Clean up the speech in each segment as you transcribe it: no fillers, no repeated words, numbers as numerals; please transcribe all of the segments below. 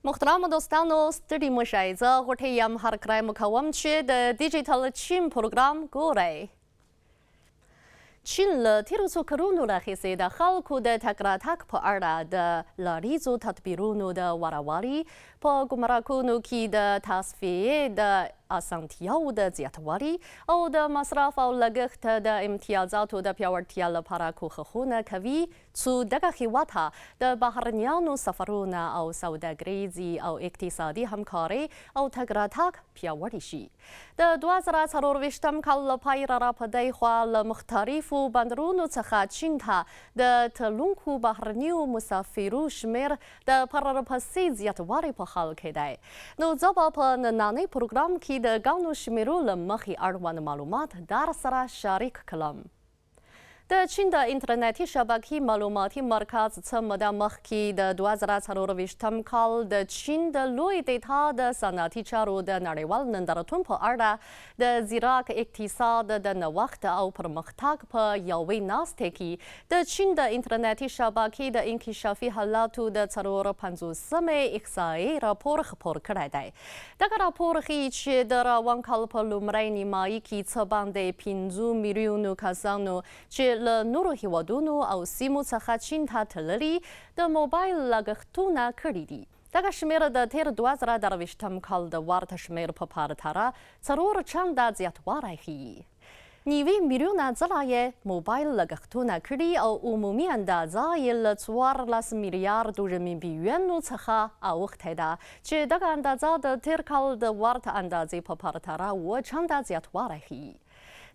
محترم دوستانو ستړي مشئ زه غوټۍ یم هر کلی مو کوم چې د ډیجیټل چین پروګرام ګورئ. چین له تیرو څو کلونو راهیسې د خلکو د تګ راتګ په اړه د لاريزو تدبیرونو د غوره په ګمرکونو کې د تصفیې د اسانتیاو د زیاتوالي او د مصرف او لګښت د امتیازاتو د پیاوړتیا لپاره کوښښونه کوي څو دغه هیواد د بهرنيانو سفرونه او سوداګریزي او اقتصادي همکاري او تګ راتګ پیاوړي شي. د 2024 کال له پیل را په دې خوا له مختلفو بندرونو څخه چین ته د تلونکو بهرنیو مسافرو شمېر د پرلپسې زیاتوالي په حال کې دی. نو زه به په ننني پروګرام کې د ګڼو شمیرو له مخې اړوند معلومات در سره شریک کړم. د چین د انټرنیټي شبکې معلوماتي مرکز څه موده مخکې د 2024 کال د چین د لوی ډیټا د صنعتي چارو د نړیوال نندارتون په اړه د ځیرک اقتصاد د نوښت او پرمختګ په یوې ناستې کې د چین د انټرنیټي شبکې د انکشافي حالاتو د 50مې احصایې راپور خپور کړی دی. دغه راپور ښیي چې د روان کال په لومړۍ نیمایي کې څه باندې 5 میلیونو کسانو چې له نورو هیوادونو او سیمو څخه چین ته تللي د موبايل لګښتونه کړي دي. دغه شمېر د تیر 2023 کال د ورته شمېر په پرتله 4 چنده زیاتوالی ښیي. 9 میلیونه ځله یې موبایل لګښتونه کړي او عمومي اندازه یې له 14 میلیارډو ژمنبیونو څخه اوښتې ده چې دغه اندازه د تیر کال د ورته اندازې په پرتله 7 چنده زیاتوالی ښیي.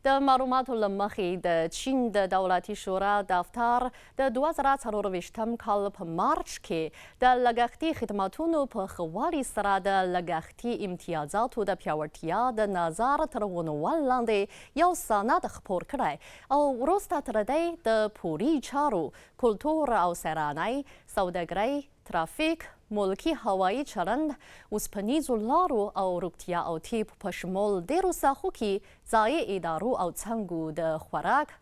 د معلوماتو له مخې د چین د دولتي شورا دفتر د 2024 کال په مارچ کې د لګښتي خدمتونو په ښه والي سره د لګښتي امتیازاتو د پیاوړتیا د نظر تر ونیول لاندې یو سند خپور کړی او وروسته تر دې د پوري چارو، کلتور او سیلانۍ، سوداګرۍ، ترافیک، ملکي هوایي چلند، اوسپنیزو لارو او روغتیا او طب په شمول ډېرو ساحو کې ځایي ادارو او څانګو د خوراک،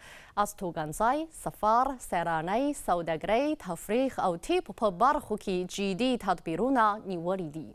استوګنځای، سفر، سیلانۍ، سوداګرۍ، تفریح او طب په برخو کې جدي تدبیرونه نیولي دي.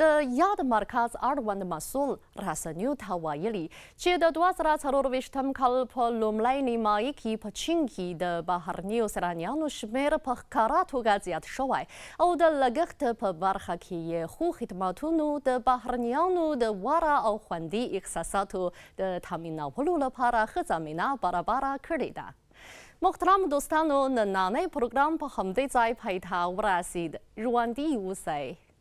د یاد مرکز اړوند مسؤل رسنیو ته ویلي چې د 2024 کال په لومړۍ نیمایي کې په چین کې د بهرنیو سیلانیانو شمېر په ښکاره توګه زیات شوی او د لګښت په برخه کې یې ښو خدماتونو د بهرنیانو د غوره او خوندي احساساتو د تامینولو لپاره ښه زمینه برابره کړې ده. محترم دوستانو، نننی پروګرام په همدې ځای پای ته ورسید. ژوندي اوسئ.